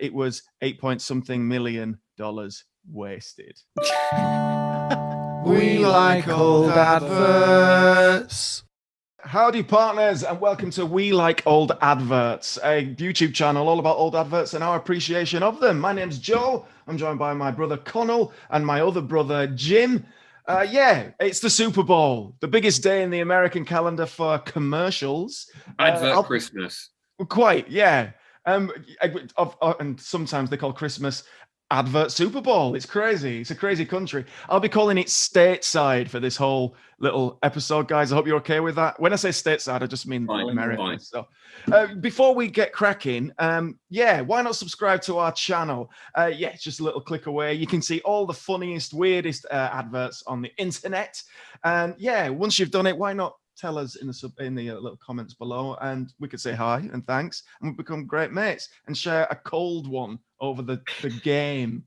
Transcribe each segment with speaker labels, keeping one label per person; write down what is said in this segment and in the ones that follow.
Speaker 1: it was 8-point-something million wasted.
Speaker 2: We like old adverts.
Speaker 1: Howdy, partners, and welcome to We Like Old Adverts, a YouTube channel all about old adverts and our appreciation of them. My name's Joe. I'm joined by my brother Connell and my other brother Jim. It's the Super Bowl, the biggest day in the American calendar for commercials.
Speaker 3: Christmas.
Speaker 1: Quite, yeah. And sometimes they call Christmas Advert Super Bowl. It's crazy. It's a crazy country. I'll be calling it stateside for this whole little episode, guys. I hope you're okay with that. When I say stateside, I just mean America.
Speaker 3: Fine.
Speaker 1: So, before we get cracking, why not subscribe to our channel? It's just a little click away. You can see all the funniest, weirdest adverts on the internet. And once you've done it, why not tell us in the little comments below, and we could say hi and thanks, and we become great mates and share a cold one over the game.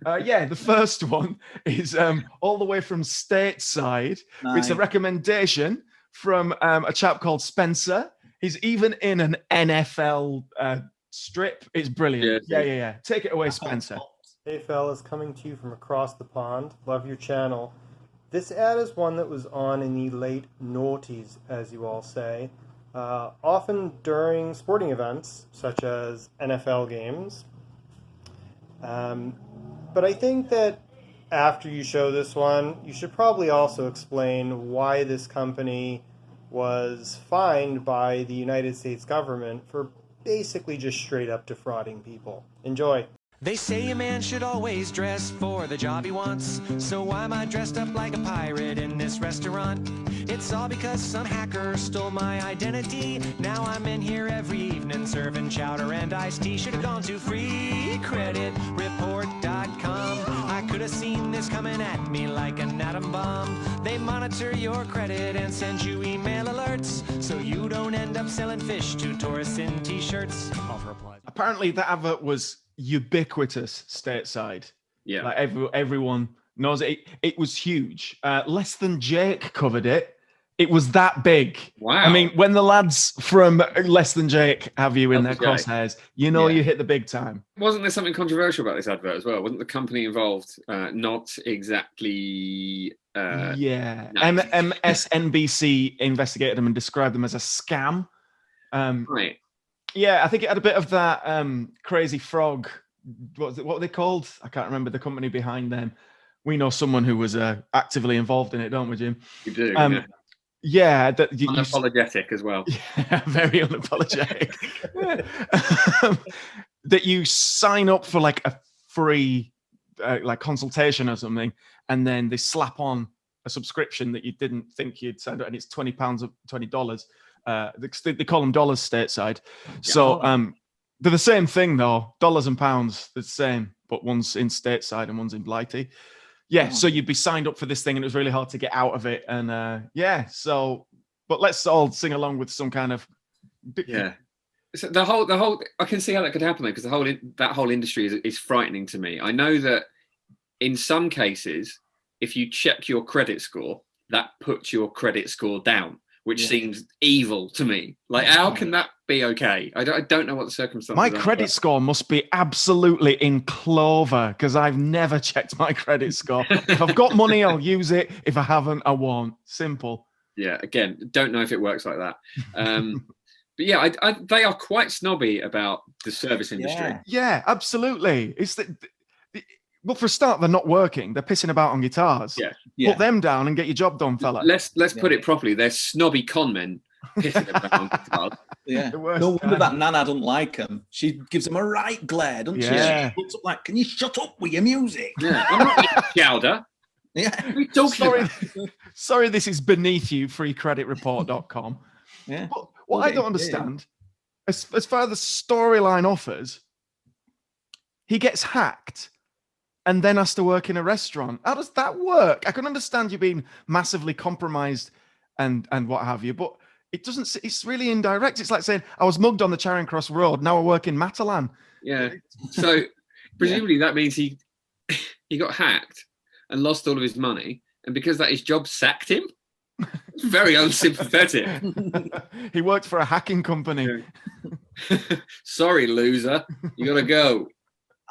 Speaker 1: The first one is all the way from stateside. Nice. It's a recommendation from a chap called Spencer. He's even in an NFL strip. It's brilliant. Yeah. Take it away, Spencer.
Speaker 4: Hey fellas, coming to you from across the pond. Love your channel. This ad is one that was on in the late noughties, as you all say, often during sporting events, such as NFL games. But I think that after you show this one, you should probably also explain why this company was fined by the United States government for basically just straight up defrauding people. Enjoy.
Speaker 5: They say a man should always dress for the job he wants. So why am I dressed up like a pirate in this restaurant? It's all because some hacker stole my identity. Now I'm in here every evening serving chowder and iced tea. Should have gone to freecreditreport.com. I could have seen this coming at me like an atom bomb. They monitor your credit and send you email alerts, so you don't end up selling fish to tourists in t-shirts. Offer applies.
Speaker 1: Apparently that advert was ubiquitous stateside.
Speaker 3: Yeah,
Speaker 1: like everyone knows it. It was huge. Less Than Jake covered it. It was that big.
Speaker 3: Wow.
Speaker 1: I mean, when the lads from Less Than Jake have you in their crosshairs, you hit the big time.
Speaker 3: Wasn't there something controversial about this advert as well? Wasn't the company involved not exactly nice?
Speaker 1: MSNBC investigated them and described them as a scam.
Speaker 3: Right.
Speaker 1: Yeah, I think it had a bit of that Crazy Frog. What were they called? I can't remember the company behind them. We know someone who was actively involved in it, don't we, Jim?
Speaker 3: You do. Unapologetic as well.
Speaker 1: Yeah, very unapologetic. That you sign up for like a free consultation or something, and then they slap on a subscription that you didn't think you'd sign up, and it's $20 or $20. They call them dollars stateside. So they're the same thing though. Dollars and pounds, they're the same, but one's in stateside and one's in Blighty. So you'd be signed up for this thing and it was really hard to get out of it. And but let's all sing along with some kind of
Speaker 3: So the whole I can see how that could happen though, because that whole industry is frightening to me. I know that in some cases, if you check your credit score, that puts your credit score down, which seems evil to me. Like, how can that be okay? I don't know what the circumstances
Speaker 1: My
Speaker 3: are.
Speaker 1: credit score must be absolutely in clover because I've never checked my credit score. If I've got money, I'll use it. If I haven't, I won't. Simple.
Speaker 3: Yeah, again, don't know if it works like that. But yeah, they are quite snobby about the service industry.
Speaker 1: Yeah, absolutely. It's well, for a start, they're not working. They're pissing about on guitars.
Speaker 3: Yeah.
Speaker 1: Put them down and get your job done, fella.
Speaker 3: Let's put it properly. They're snobby con men pissing about on guitars.
Speaker 2: Yeah. No wonder that Nana don't like them. She gives them a right glare, doesn't she? She looks up like, can you shut up with your music?
Speaker 3: Yeah. I'm not eating chowder.
Speaker 1: Yeah. What are you talking about? Sorry, this is beneath you, freecreditreport.com.
Speaker 2: Yeah.
Speaker 1: But what I don't understand, as far as the storyline offers, he gets hacked and then has to work in a restaurant. How does that work? I can understand you being massively compromised and what have you, but it doesn't. It's really indirect. It's like saying, I was mugged on the Charing Cross Road, now I work in Matalan.
Speaker 3: Yeah. So presumably that means he got hacked and lost all of his money, and because that his job sacked him. It's very unsympathetic.
Speaker 1: He worked for a hacking company.
Speaker 3: Sorry, loser. You gotta go.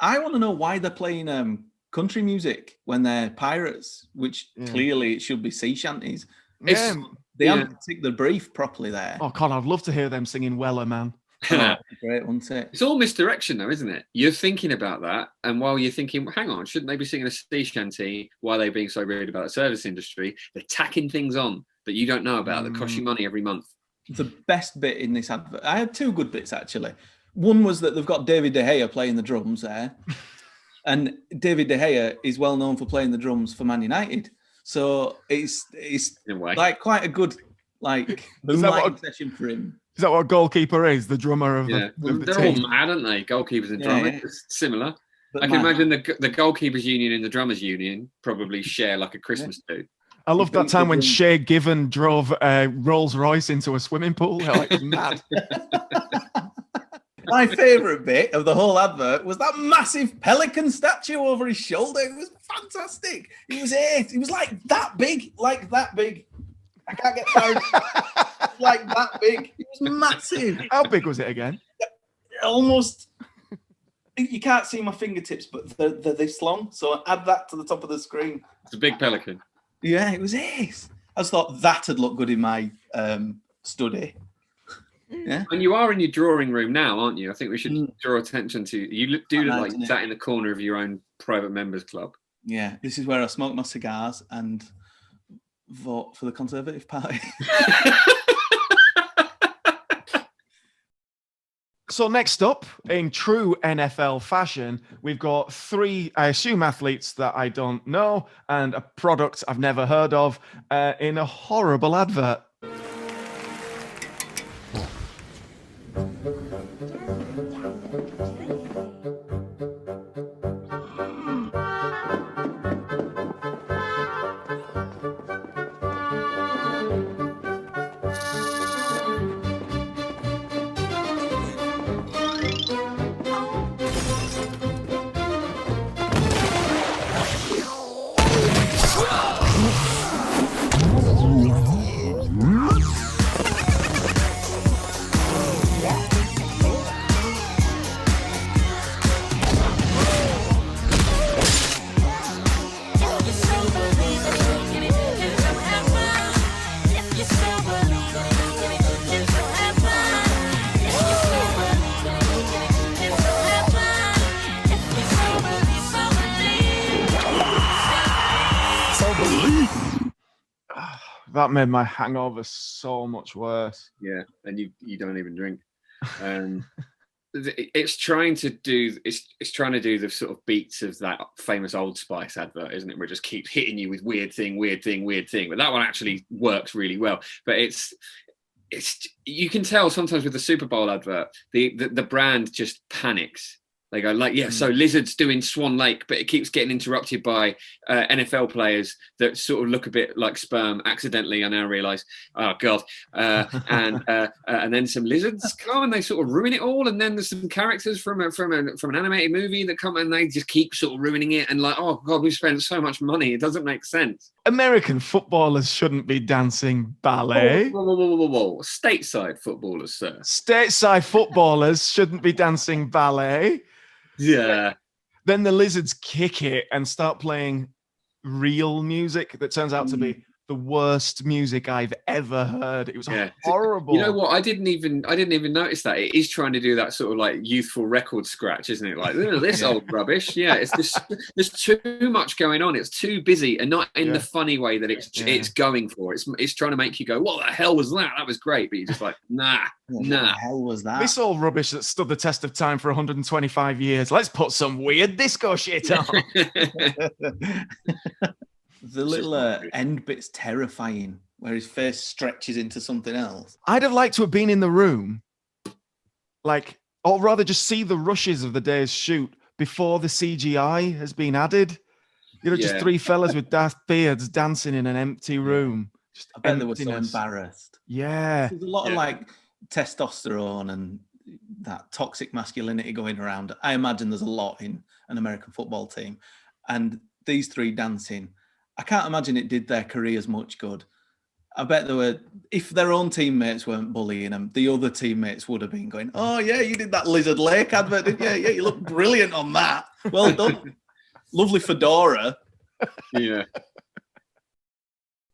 Speaker 2: I want to know why they're playing country music when they're pirates, which clearly it should be sea shanties.
Speaker 1: Yeah.
Speaker 2: They haven't ticked the brief properly there.
Speaker 1: Oh, God, I'd love to hear them singing Weller, man.
Speaker 2: Great, wouldn't it?
Speaker 3: It's all misdirection, though, isn't it? You're thinking about that, and while you're thinking, well, hang on, shouldn't they be singing a sea shanty? Why are they being so rude about the service industry? They're tacking things on that you don't know about that cost you money every month.
Speaker 2: The best bit in this advert, I had two good bits actually. One was that they've got David De Gea playing the drums there, and David De Gea is well known for playing the drums for Man United. So it's like quite a good moonlighting session for him.
Speaker 1: Is that what a goalkeeper is? The drummer of the
Speaker 3: they're
Speaker 1: team?
Speaker 3: all mad, aren't they? Goalkeepers and drummers. Yeah. It's similar. But I can imagine the goalkeepers union and the drummers union probably share like a Christmas do.
Speaker 1: I love that time when Shay Given drove Rolls Royce into a swimming pool. Like mad.
Speaker 2: My favourite bit of the whole advert was that massive pelican statue over his shoulder. It was fantastic. It was ace. It was like that big. I can't get tired. Like that big. It was massive.
Speaker 1: How big was it again?
Speaker 2: Almost. You can't see my fingertips, but they're this long. So add that to the top of the screen.
Speaker 3: It's a big pelican.
Speaker 2: Yeah, it was ace. I just thought that'd look good in my study. Yeah.
Speaker 3: And you are in your drawing room now, aren't you? I think we should draw attention to you. Look like you sat in the corner of your own private members club.
Speaker 2: Yeah, this is where I smoke my cigars and vote for the Conservative Party.
Speaker 1: So next up, in true NFL fashion, we've got three, I assume, athletes that I don't know and a product I've never heard of in a horrible advert. That made my hangover so much worse.
Speaker 3: Yeah, and you don't even drink. It's trying to do the sort of beats of that famous Old Spice advert, isn't it? Where it just keeps hitting you with weird thing. But that one actually works really well. But it's you can tell sometimes with the Super Bowl advert, the brand just panics. They go so Lizard's doing Swan Lake, but it keeps getting interrupted by NFL players that sort of look a bit like sperm accidentally. I now realise, oh God, and then some lizards come and they sort of ruin it all, and then there's some characters from an animated movie that come and they just keep sort of ruining it, and like, oh God, we've spent so much money, it doesn't make sense.
Speaker 1: American footballers shouldn't be dancing ballet.
Speaker 3: Whoa. Stateside footballers, sir.
Speaker 1: Stateside footballers shouldn't be dancing ballet.
Speaker 3: Yeah.
Speaker 1: Then the lizards kick it and start playing real music that turns out to be the worst music I've ever heard. It was horrible.
Speaker 3: You know what? I didn't even notice that. It is trying to do that sort of like youthful record scratch, isn't it? Like this old rubbish. Yeah, it's just there's too much going on. It's too busy, and not in the funny way that it's going for. It's trying to make you go, "What the hell was that? That was great," but you're just like, nah.
Speaker 2: What the hell was that?
Speaker 1: This old rubbish that stood the test of time for 125 years. Let's put some weird disco shit on.
Speaker 2: The little end bit's terrifying, where his face stretches into something else.
Speaker 1: I'd have liked to have been in the room, or rather just see the rushes of the day's shoot before the CGI has been added. Just three fellas with daft beards dancing in an empty room. Just
Speaker 2: I bet they were so embarrassed.
Speaker 1: Yeah.
Speaker 2: There's a lot of testosterone and that toxic masculinity going around. I imagine there's a lot in an American football team. And these three dancing, I can't imagine it did their careers much good. I bet there were, if their own teammates weren't bullying them, the other teammates would have been going, "Oh yeah, you did that Lizard Lake advert, didn't you? Yeah, you look brilliant on that. Well done. Lovely fedora."
Speaker 3: Yeah.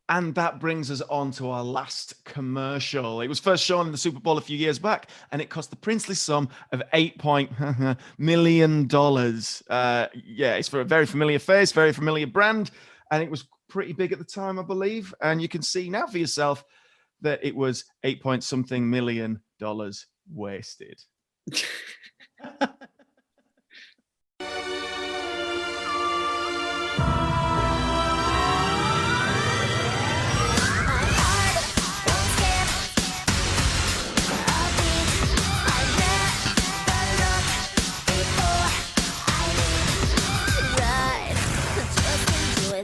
Speaker 1: And that brings us on to our last commercial. It was first shown in the Super Bowl a few years back, and it cost the princely sum of $8 million. Yeah, it's for a very familiar face, very familiar brand, and it was pretty big at the time, I believe. And you can see now for yourself that it was $8 million wasted.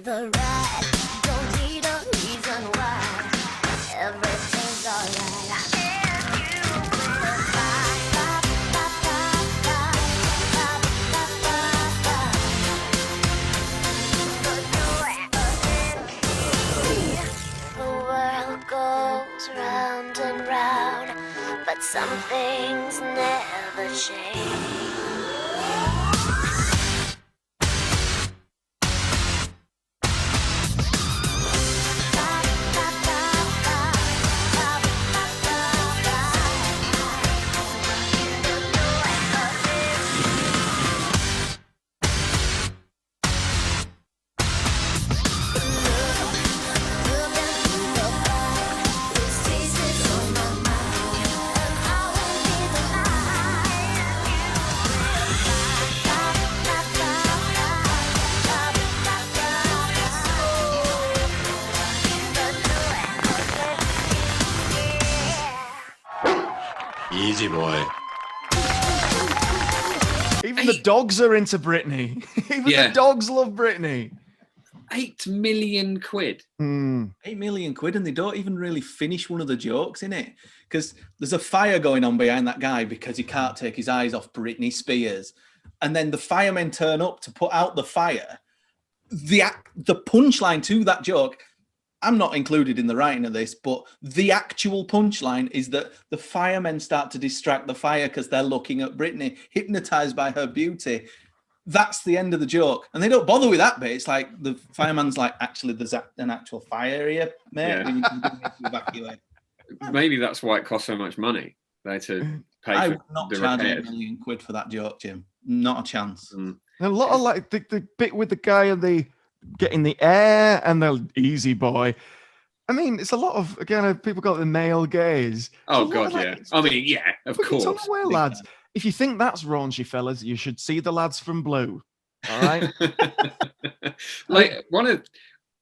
Speaker 6: The ride, don't need a reason why. Everything's alright. The world goes round and round, but some things never change.
Speaker 7: Easy boy.
Speaker 1: Even the dogs are into Britney. Even
Speaker 3: Yeah.
Speaker 1: the dogs love Britney.
Speaker 3: 8 million quid.
Speaker 2: 8 million quid, and they don't even really finish one of the jokes in it, because there's a fire going on behind that guy because he can't take his eyes off Britney Spears, and then the firemen turn up to put out the fire. The punchline to that joke, I'm not included in the writing of this, but the actual punchline is that the firemen start to distract the fire because they're looking at Britney, hypnotized by her beauty. That's the end of the joke. And they don't bother with that bit. It's like the fireman's like, actually, there's an actual fire here, mate.
Speaker 3: Yeah.
Speaker 2: We need to evacuate.
Speaker 3: Maybe that's why it costs so much money. They to pay
Speaker 2: I
Speaker 3: for
Speaker 2: would not
Speaker 3: the
Speaker 2: charge
Speaker 3: repairs.
Speaker 2: £8 million for that joke, Jim. Not a chance.
Speaker 1: And a lot of like the bit with the guy and the get in the air and the easy boy. I mean, it's a lot of, again, people got the male gaze.
Speaker 3: Oh,
Speaker 1: It's a lot
Speaker 3: God,
Speaker 1: of, like,
Speaker 3: yeah. I mean, yeah, of
Speaker 1: Put it on
Speaker 3: course.
Speaker 1: the way, lads. If you think that's raunchy, fellas, you should see the lads from Blue. All right.
Speaker 3: Like one of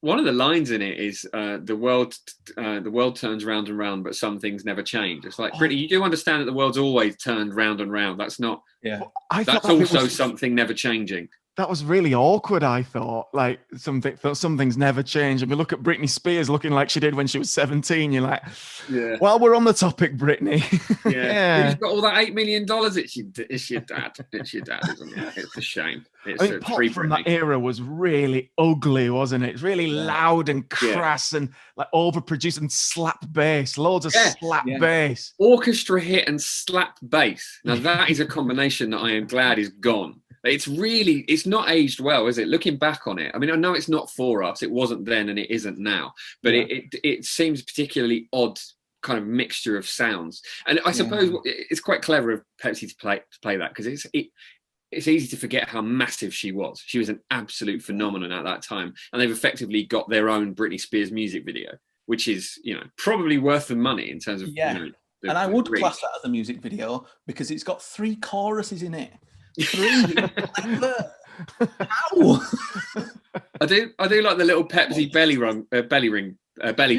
Speaker 3: the lines in it is the world turns round and round, but some things never change. It's like, Brittany, you do understand that the world's always turned round and round. That's not.
Speaker 2: Yeah.
Speaker 1: I thought
Speaker 3: That's
Speaker 1: that bit
Speaker 3: also
Speaker 1: was-
Speaker 3: something never changing.
Speaker 1: That was really awkward, I thought. Like, some things never change. And we look at Britney Spears looking like she did when she was 17. You're like,
Speaker 3: Yeah.
Speaker 1: well, we're on the topic, Britney.
Speaker 3: Yeah. Who's got all that $8 million? It's your dad. It's your dad, isn't it? It's a shame. It's
Speaker 1: I mean, pop
Speaker 3: free
Speaker 1: from
Speaker 3: Britney.
Speaker 1: that era was really ugly, wasn't it? It's really loud and crass and like overproduced and slap bass, loads of slap bass.
Speaker 3: Orchestra hit and slap bass. Now that is a combination that I am glad is gone. It's not aged well, is it? Looking back on it, I mean, I know it's not for us. It wasn't then, and it isn't now. But it seems particularly odd, kind of mixture of sounds. And I suppose it's quite clever of Pepsi to play that, because it's easy to forget how massive she was. She was an absolute phenomenon at that time, and they've effectively got their own Britney Spears music video, which is probably worth the money in terms of
Speaker 2: and I would class that as a music video because it's got 3 choruses in it. 3. How?
Speaker 3: I do like the little Pepsi belly button.
Speaker 1: You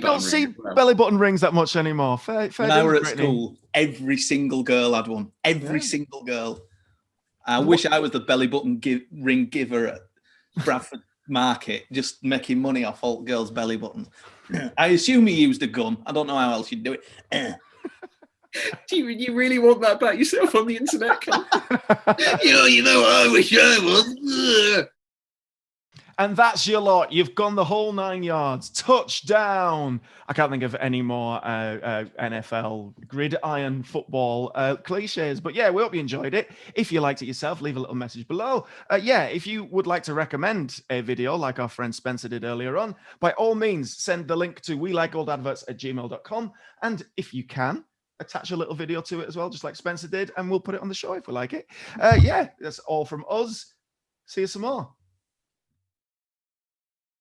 Speaker 1: don't see
Speaker 3: ring as well.
Speaker 1: belly button rings that much anymore. Fair
Speaker 2: When I were at
Speaker 1: Britney.
Speaker 2: school, every single girl had one. Every single girl. I wish I was the belly button ring giver at Bradford Market, just making money off all girls' belly buttons. I assume he used a gun. I don't know how else you'd do it.
Speaker 3: Do you really want that about yourself on the internet? You know, I wish I was.
Speaker 1: And that's your lot. You've gone the whole 9 yards. Touchdown. I can't think of any more NFL gridiron football cliches. But yeah, we hope you enjoyed it. If you liked it yourself, leave a little message below. Yeah, if you would like to recommend a video like our friend Spencer did earlier on, by all means, send the link to welikeoldadverts@gmail.com. And if you can, attach a little video to it as well, just like Spencer did, and we'll put it on the show if we like it. Yeah, that's all from us. See you some more.